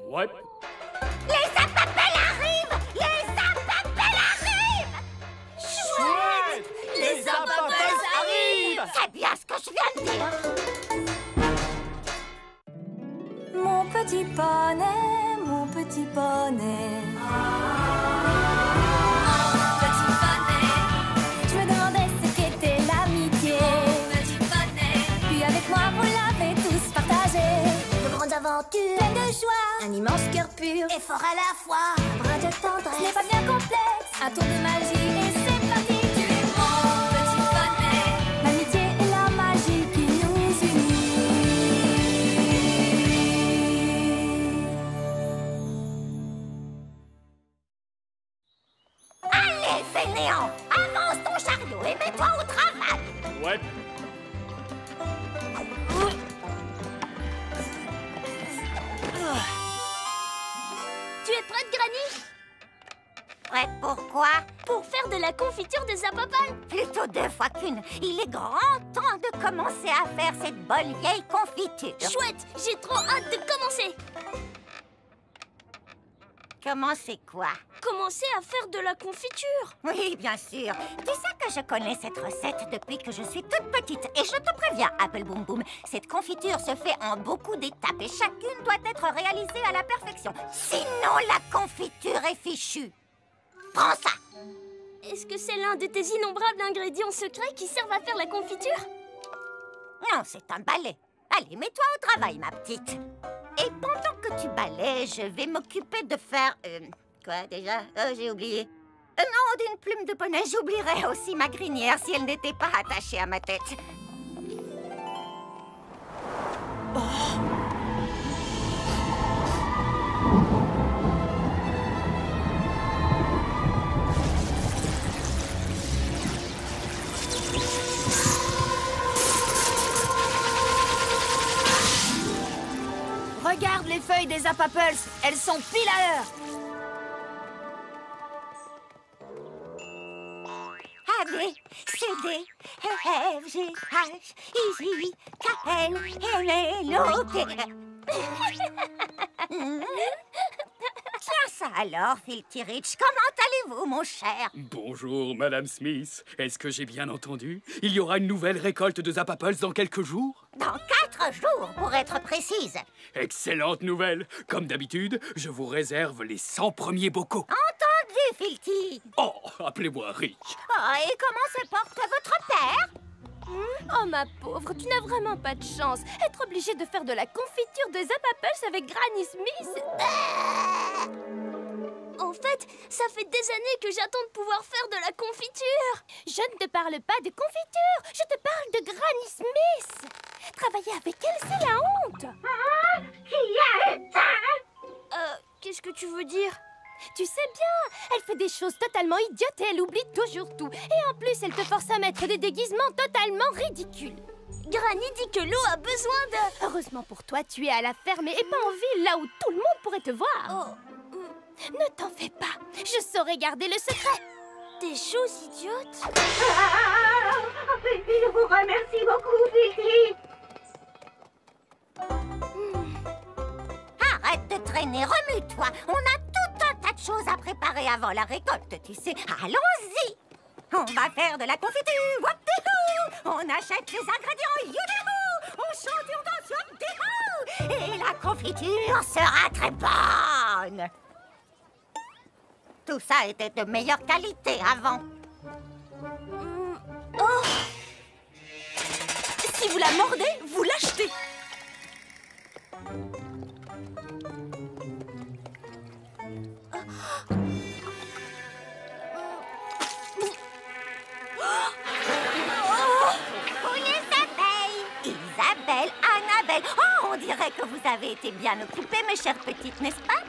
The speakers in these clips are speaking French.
Ouais. Les Zapapels arrivent! Les Zapapels arrivent! Chouette! Les Zapapels arrivent! C'est bien ce que je viens de dire! Mon petit poney, mon petit poney. Petit poney, je me demandais ce qu'était l'amitié. Petit poney, puis avec moi vous l'avez tous partagé. De grandes aventures, pleines de joie, un immense cœur pur et fort à la fois. Un brin de tendresse, ce n'est pas bien complexe, un tour de magie et c'est parti. Tu es mon petit poney, l'amitié et la magie qui nous unit. Allez, fainéant! Avance ton chariot et mets-toi au travail! Ouais. Tu es prête, Granny? Prête pourquoi? Pour faire de la confiture de Zapapal? Plutôt 2 fois qu'une. Il est grand temps de commencer à faire cette bonne vieille confiture. Chouette, j'ai trop hâte de commencer. Commencer quoi? Commencer à faire de la confiture. Oui, bien sûr. Tu sais que je connais cette recette depuis que je suis toute petite. Et je te préviens, Apple Boom Boom, cette confiture se fait en beaucoup d'étapes et chacune doit être réalisée à la perfection. Sinon, la confiture est fichue. Prends ça! Est-ce que c'est l'un de tes innombrables ingrédients secrets qui servent à faire la confiture? Non, c'est un balai. Allez, mets-toi au travail, ma petite. Et pendant que tu balais, je vais m'occuper de faire... quoi, déjà? Oh, j'ai oublié. Non, d'une plume de poney, j'oublierais aussi ma crinière si elle n'était pas attachée à ma tête. Regarde les feuilles des Zapapels, elles sont pile à l'heure. A, B, C, D, E, F, G, H, I, J, K, L, M, N, O, P. Tiens ça alors, Filthy Rich. Comment allez-vous, mon cher? Bonjour, Madame Smith. Est-ce que j'ai bien entendu? Il y aura une nouvelle récolte de Zapapels dans quelques jours? Dans 4 jours, pour être précise. Excellente nouvelle. Comme d'habitude, je vous réserve les 100 premiers bocaux. Entendu, Filthy. Oh, appelez-moi Rich. Oh, et comment se porte votre père? Oh ma pauvre, tu n'as vraiment pas de chance. Être obligée de faire de la confiture de Zapapels avec Granny Smith. En fait, ça fait des années que j'attends de pouvoir faire de la confiture. Je ne te parle pas de confiture, je te parle de Granny Smith. Travailler avec elle, c'est la honte. Qui a éteint? Qu'est-ce que tu veux dire? Tu sais bien, elle fait des choses totalement idiotes et elle oublie toujours tout. Et en plus, elle te force à mettre des déguisements totalement ridicules. Granny dit que l'eau a besoin de... Heureusement pour toi, tu es à la ferme et pas en ville, là où tout le monde pourrait te voir. Oh, Ne t'en fais pas, je saurai garder le secret. des choses idiotes? Je vous remercie beaucoup, Filthy. Arrête de traîner, remue-toi. On a tout un tas de choses à préparer avant la récolte, tu sais. Allons-y. On va faire de la confiture. Wapihou. On achète les ingrédients. Youdihou. On chante et on danse. Wapihou. Et la confiture sera très bonne. Tout ça était de meilleure qualité avant. Oh! Si vous la mordez, vous l'achetez. Pour les abeilles, Isabelle, Annabelle. Oh, on dirait que vous avez été bien occupées, mes chères petites, n'est-ce pas?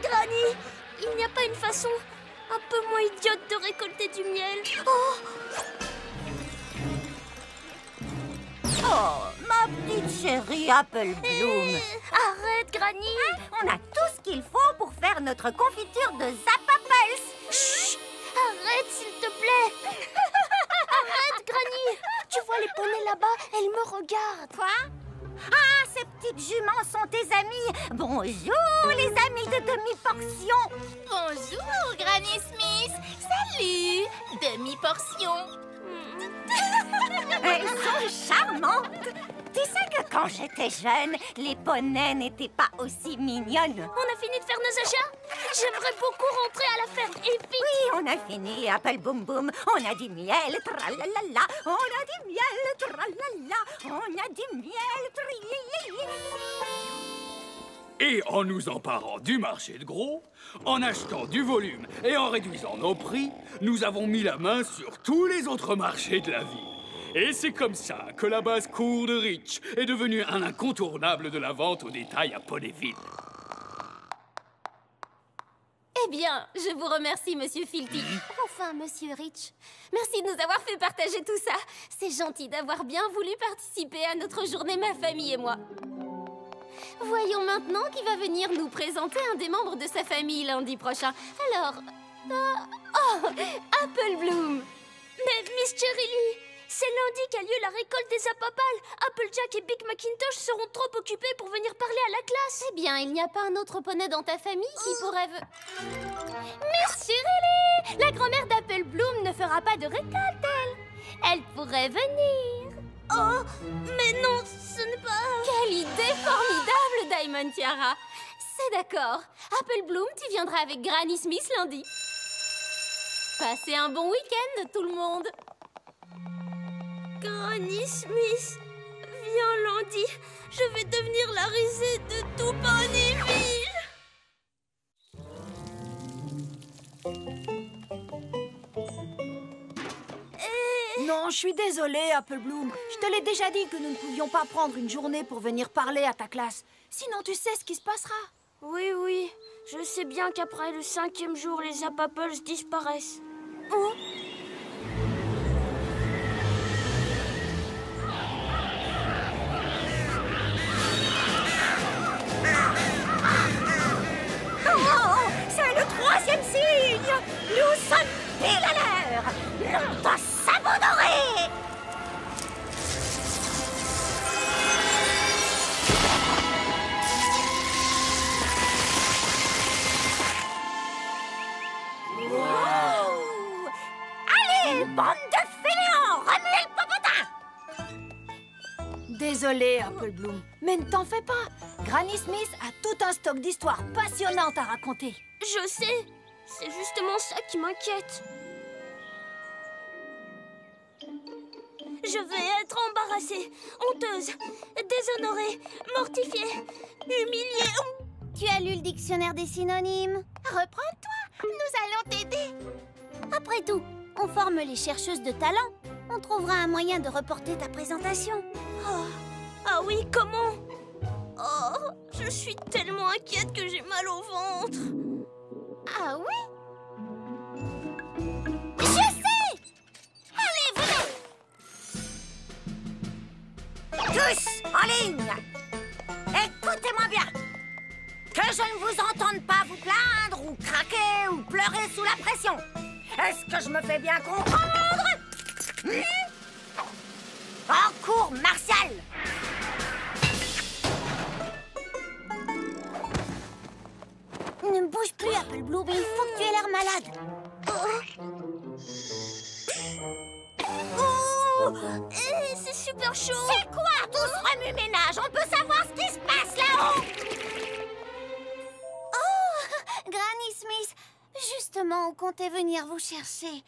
Granny, il n'y a pas une façon un peu moins idiote de récolter du miel? Oh! Oh, ma petite chérie Apple Bloom. Arrête, Granny! On a tout ce qu'il faut pour faire notre confiture de Zapapels. Chut! Arrête, s'il te plaît! Arrête, Granny! Tu vois les poneys là-bas? Elles me regardent. Quoi? Ah, ces petites juments sont tes amis. Bonjour, les amis de demi-portion. Bonjour, Granny Smith. Salut, demi-portion. Elles sont charmantes. Tu sais que quand j'étais jeune, les poneys n'étaient pas aussi mignonnes. On a fini de faire nos achats? J'aimerais beaucoup rentrer à la ferme et vite. Oui, on a fini, Apple Boum Boum. On a du miel, tralalala. On a du miel, tralalala. On a du miel, trilili. Et en nous emparant du marché de gros, en achetant du volume et en réduisant nos prix, nous avons mis la main sur tous les autres marchés de la ville. Et c'est comme ça que la basse-cour de Rich est devenue un incontournable de la vente au détail à Ponyville. Eh bien, je vous remercie, Monsieur Filthy. Enfin, Monsieur Rich. Merci de nous avoir fait partager tout ça. C'est gentil d'avoir bien voulu participer à notre journée, ma famille et moi. Voyons maintenant qui va venir nous présenter un des membres de sa famille lundi prochain. Alors... oh, Apple Bloom. Mais Miss Cherry, c'est lundi qu'a lieu la récolte des Appapales. Applejack et Big Macintosh seront trop occupés pour venir parler à la classe. Eh bien, il n'y a pas un autre poney dans ta famille qui pourrait... Miss Cherry, la grand-mère d'Apple Bloom ne fera pas de récolte, elle. Elle pourrait venir. Oh, mais non, ce n'est pas... Quelle idée formidable, Diamond Tiara. C'est d'accord. Apple Bloom, tu viendras avec Granny Smith lundi. Passez un bon week-end, tout le monde. Granny Smith, viens lundi. Je vais devenir la risée de tout Ponyville. Non, je suis désolée, Apple Bloom. Je te l'ai déjà dit que nous ne pouvions pas prendre une journée pour venir parler à ta classe. Sinon, tu sais ce qui se passera. Oui, je sais bien qu'après le 5e jour, les Appaples disparaissent. Oh. Oh, c'est le 3e signe. Nous sommes pile à l'heure. Notre sabot doré. Wow. Allez, bande de fainéants, remuez le popotin. Désolée, Apple Bloom, mais ne t'en fais pas. Granny Smith a tout un stock d'histoires passionnantes à raconter. Je sais, c'est justement ça qui m'inquiète. Je vais être embarrassée, honteuse, déshonorée, mortifiée, humiliée. Tu as lu le dictionnaire des synonymes? Reprends-toi, nous allons t'aider. Après tout, on forme les chercheuses de talent. On trouvera un moyen de reporter ta présentation. Oh. Ah oui, comment? Oh, je suis tellement inquiète que j'ai mal au ventre. Ah oui? Je sais! Allez, venez! Tous en ligne. Écoutez-moi bien. Que je ne vous entende pas vous plaindre ou craquer ou pleurer sous la pression. Est-ce que je me fais bien comprendre? En cours martial. Ne bouge plus, Apple Bloom, il faut que tu aies l'air malade. C'est super chaud. C'est quoi tout ce remue-ménage? On peut savoir ce qui se passe là-haut? Oh, Granny Smith, justement, on comptait venir vous chercher.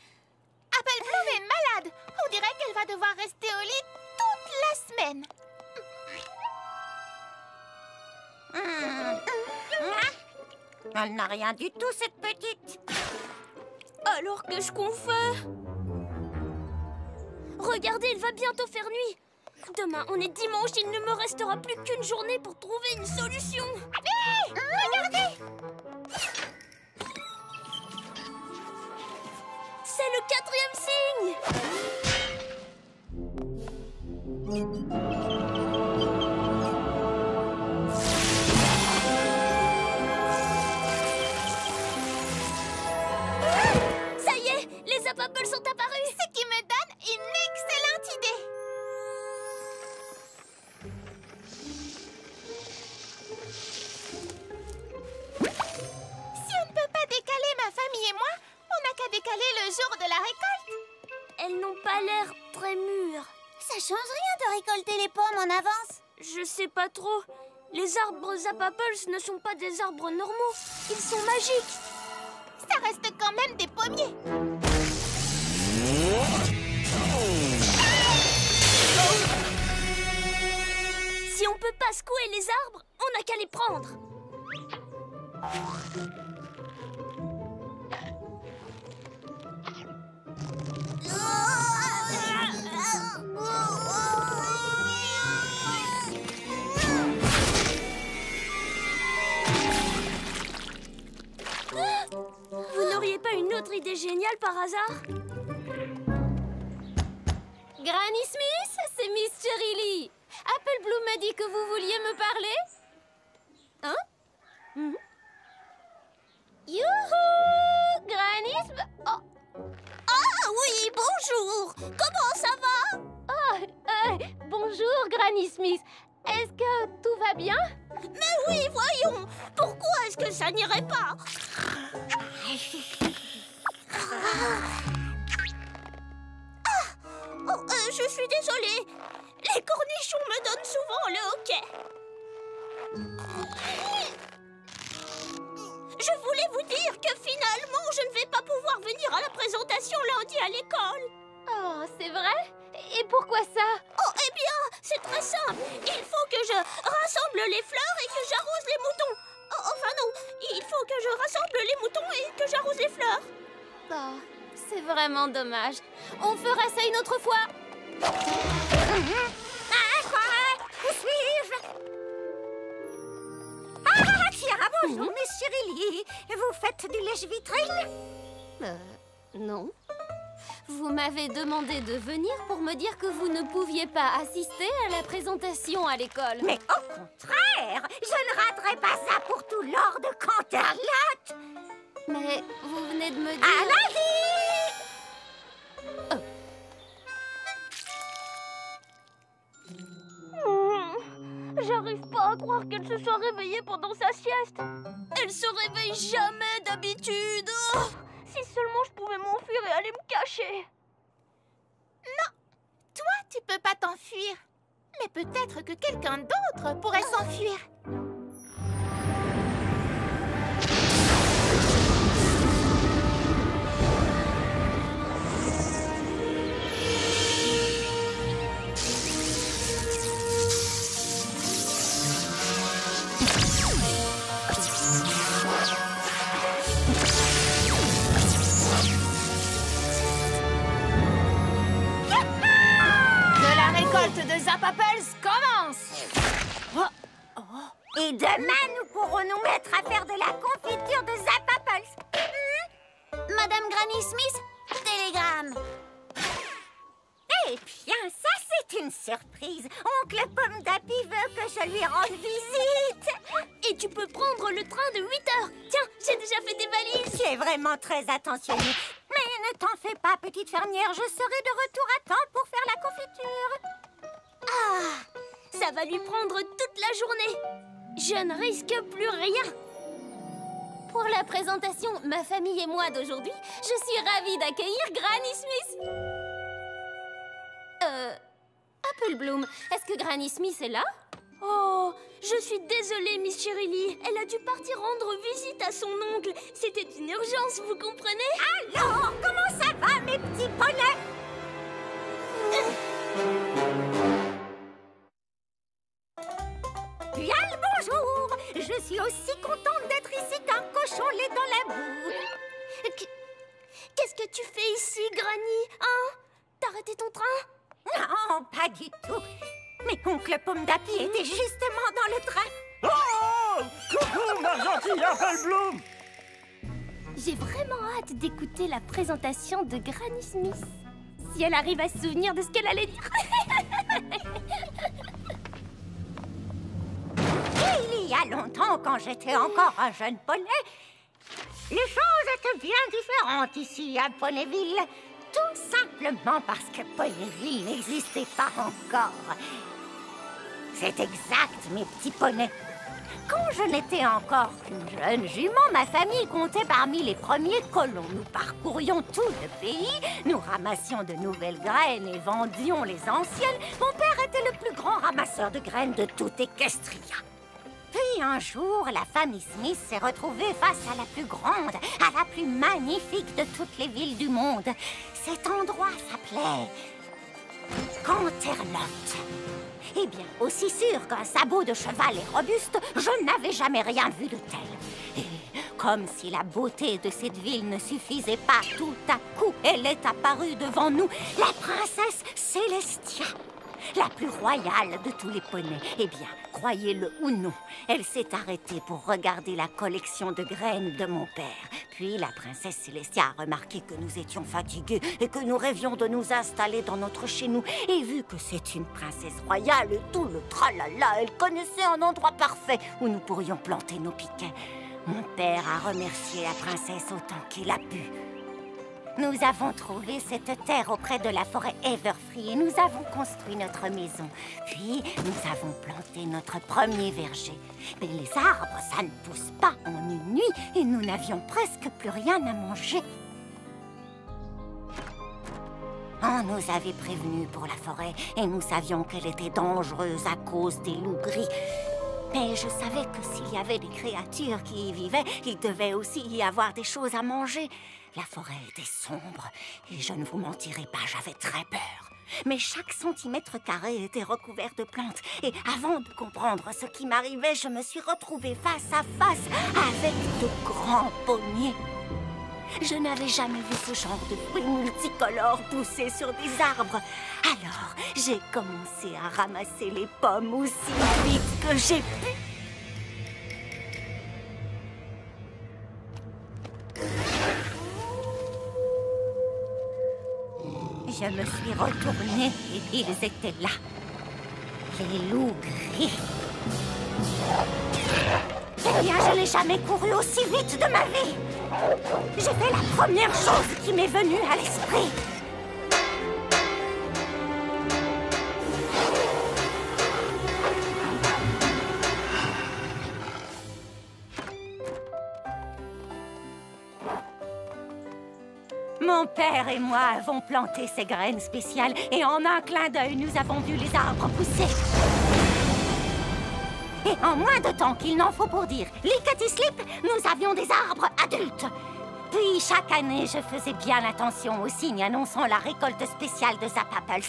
Apple Bloom est malade. On dirait qu'elle va devoir rester au lit toute la semaine. Elle n'a rien du tout, cette petite. Alors qu'est-ce qu'on fait? Regardez, il va bientôt faire nuit. Demain, on est dimanche, il ne me restera plus qu'une journée pour trouver une solution. Hé, regardez! C'est le 4e signe. Ça y est, les Appaples sont apparus. Ce qui me donne une excellente idée. l'air très mûr. Ça change rien de récolter les pommes en avance. Je sais pas trop. Les arbres Zappaples ne sont pas des arbres normaux. Ils sont magiques. Ça reste quand même des pommiers. Si on peut pas secouer les arbres, on n'a qu'à les prendre. Vous n'auriez pas une autre idée géniale par hasard? Granny Smith, c'est Miss Cherry Lee. Apple Bloom m'a dit que vous vouliez me parler. Hein? Youhou! Granny Smith... Oh. Ah oui, bonjour. Comment ça va? Bonjour, Granny Smith. Est-ce que tout va bien? Mais oui, voyons. Pourquoi est-ce que ça n'irait pas? Je suis désolée. Les cornichons me donnent souvent le hoquet. Je voulais vous dire que finalement, je ne vais pas pouvoir venir à la présentation lundi à l'école. Oh, c'est vrai? Et pourquoi ça? Oh, eh bien, c'est très simple. Il faut que je rassemble les fleurs et que j'arrose les moutons. Oh, enfin non, il faut que je rassemble les moutons et que j'arrose les fleurs. Oh, c'est vraiment dommage. On fera ça une autre fois. Quoi? Où suis-je? Ah, tiens, bonjour, Miss Cherry Lee. Vous faites du lèche-vitrine? Non. Vous m'avez demandé de venir pour me dire que vous ne pouviez pas assister à la présentation à l'école. Mais au contraire, je ne raterai pas ça pour tout Lord Canterlot. Mais vous venez de me dire... À lundi! J'arrive pas à croire qu'elle se soit réveillée pendant sa sieste. Elle se réveille jamais d'habitude. Oh, si seulement je pouvais m'enfuir et aller me cacher. Toi, tu peux pas t'enfuir. Mais peut-être que quelqu'un d'autre pourrait s'enfuir. De Zappaples commence. Et demain, nous pourrons nous mettre à faire de la confiture de Zappaples. Madame Granny Smith, télégramme. Eh bien, ça, c'est une surprise. Oncle Pomme d'Api veut que je lui rende visite. Et tu peux prendre le train de 8 heures. Tiens, j'ai déjà fait des valises. Tu es vraiment très attentionnée. Mais ne t'en fais pas, petite fermière. Je serai de retour à temps pour faire la confiture. Ah, ça va lui prendre toute la journée. Je ne risque plus rien. Pour la présentation Ma famille et moi d'aujourd'hui, je suis ravie d'accueillir Granny Smith. Apple Bloom, est-ce que Granny Smith est là? Oh, je suis désolée, Miss Cherry Lee. Elle a dû partir rendre visite à son oncle. C'était une urgence, vous comprenez? Alors, comment ça va, mes petits poneys? Bien le bonjour. Je suis aussi contente d'être ici qu'un cochon l'est dans la boue. Qu'est-ce que tu fais ici, Granny? Hein? T'as arrêté ton train? Non, pas du tout. Mais oncle Pomme d'Api était justement dans le train. Oh! Coucou, ma gentille Apple Bloom! J'ai vraiment hâte d'écouter la présentation de Granny Smith. Si elle arrive à se souvenir de ce qu'elle allait dire. Il y a longtemps, quand j'étais encore un jeune poney, les choses étaient bien différentes ici à Ponyville. Tout simplement parce que Ponyville n'existait pas encore. C'est exact, mes petits poneys. Quand je n'étais encore qu'une jeune jument, ma famille comptait parmi les premiers colons. Nous parcourions tout le pays, nous ramassions de nouvelles graines et vendions les anciennes. Mon père était le plus grand ramasseur de graines de toute Équestria. Puis un jour, la famille Smith s'est retrouvée face à la plus grande, à la plus magnifique de toutes les villes du monde. Cet endroit s'appelait Canterlot. Eh bien, aussi sûr qu'un sabot de cheval est robuste, je n'avais jamais rien vu de tel. Et comme si la beauté de cette ville ne suffisait pas, tout à coup, elle est apparue devant nous, la princesse Célestia, la plus royale de tous les poneys. Eh bien, croyez-le ou non, elle s'est arrêtée pour regarder la collection de graines de mon père. Puis la princesse Célestia a remarqué que nous étions fatigués et que nous rêvions de nous installer dans notre chez-nous. Et vu que c'est une princesse royale et tout le tralala, elle connaissait un endroit parfait où nous pourrions planter nos piquets. Mon père a remercié la princesse autant qu'il a pu. Nous avons trouvé cette terre auprès de la forêt Everfree et nous avons construit notre maison. Puis, nous avons planté notre premier verger. Mais les arbres, ça ne pousse pas en une nuit et nous n'avions presque plus rien à manger. On nous avait prévenus pour la forêt et nous savions qu'elle était dangereuse à cause des loups gris. Mais je savais que s'il y avait des créatures qui y vivaient, il devait aussi y avoir des choses à manger. La forêt était sombre et je ne vous mentirai pas, j'avais très peur. Mais chaque centimètre carré était recouvert de plantes. Et avant de comprendre ce qui m'arrivait, je me suis retrouvée face à face avec de grands pommiers. Je n'avais jamais vu ce genre de fruits multicolores pousser sur des arbres. Alors, j'ai commencé à ramasser les pommes aussi vite que j'ai pu. Je me suis retournée et ils étaient là. Les loups gris. Eh bien, je n'ai jamais couru aussi vite de ma vie. J'ai fait la première chose qui m'est venue à l'esprit. Mon père et moi avons planté ces graines spéciales et en un clin d'œil, nous avons vu les arbres pousser. Et en moins de temps qu'il n'en faut pour dire lickety slip, nous avions des arbres adultes. Puis chaque année, je faisais bien attention aux signes annonçant la récolte spéciale de Zappapels.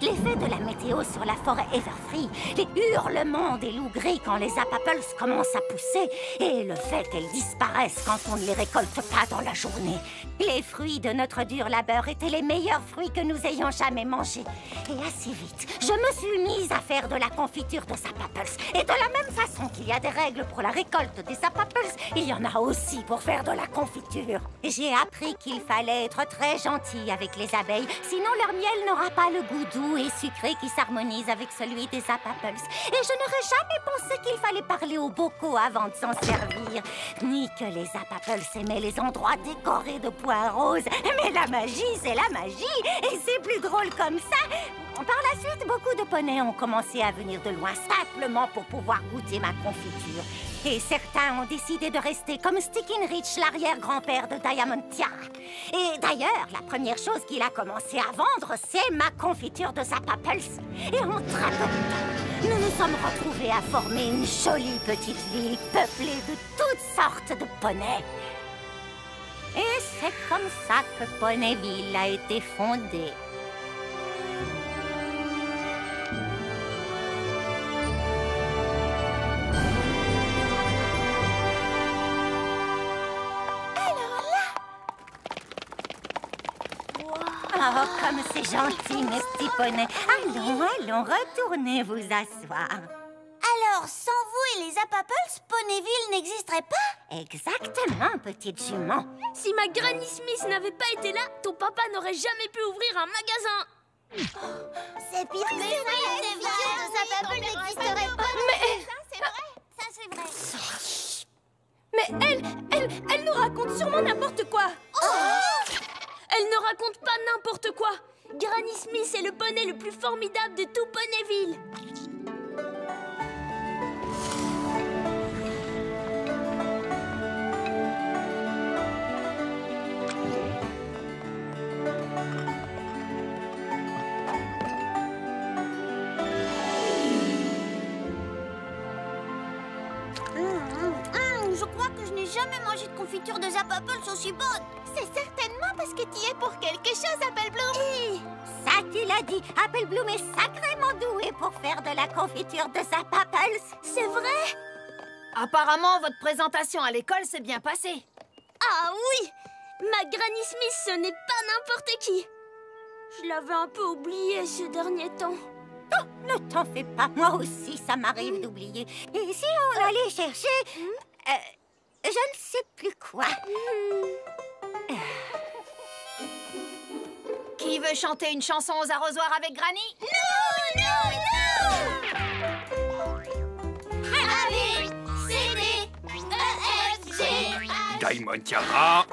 L'effet de la météo sur la forêt Everfree, les hurlements des loups gris quand les Zappapels commencent à pousser et le fait qu'elles disparaissent quand on ne les récolte pas dans la journée. Les fruits de notre dur labeur étaient les meilleurs fruits que nous ayons jamais mangés. Et assez vite, je me suis mise à faire de la confiture de Zappapels. Et de la même façon qu'il y a des règles pour la récolte des Zappapels, il y en a aussi pour faire de la confiture. J'ai appris qu'il fallait être très gentil avec les abeilles, sinon leur miel n'aura pas le goût doux et sucré qui s'harmonise avec celui des Zappapels. Et je n'aurais jamais pensé qu'il fallait parler aux bocaux avant de s'en servir, ni que les Zappapels aimaient les endroits décorés de points roses. Mais la magie, c'est la magie, et c'est plus drôle comme ça. Par la suite, beaucoup de poneys ont commencé à venir de loin simplement pour pouvoir goûter ma confiture. Et certains ont décidé de rester comme Stickin' Rich, l'arrière-grand-père de Diamond Tiara. Et d'ailleurs, la première chose qu'il a commencé à vendre, c'est ma confiture de Zappapels. Et en très peu de temps, nous nous sommes retrouvés à former une jolie petite ville peuplée de toutes sortes de poneys. Et c'est comme ça que Ponyville a été fondée. Oh, comme c'est gentil, mes petits poneys. Allons, retournez vous asseoir. Alors, sans vous et les Zappapels, Ponyville n'existerait pas? Exactement, petite jument. Si ma Granny Smith n'avait pas été là, ton papa n'aurait jamais pu ouvrir un magasin. C'est pire que ça, les visions de Zappapels n'existeraient pas. Mais... Ça, c'est vrai. Mais elle nous raconte sûrement n'importe quoi. Elle ne raconte pas n'importe quoi. Granny Smith est le poney le plus formidable de tout Ponyville. jamais mangé de confiture de Zap Apples aussi bonne. C'est certainement parce que tu y es pour quelque chose, Apple Bloom. Ça, tu l'as dit. Apple Bloom est sacrément doué pour faire de la confiture de Zap Apples. C'est vrai? Apparemment, votre présentation à l'école s'est bien passée. Ah oui! Ma Granny Smith, ce n'est pas n'importe qui. Je l'avais un peu oublié ces derniers temps. Oh, ne t'en fais pas, moi aussi, ça m'arrive d'oublier. Et si on allait chercher... je ne sais plus quoi. Qui veut chanter une chanson aux arrosoirs avec Granny? A, B, C, D, E, F, G, H. Diamond Tiara,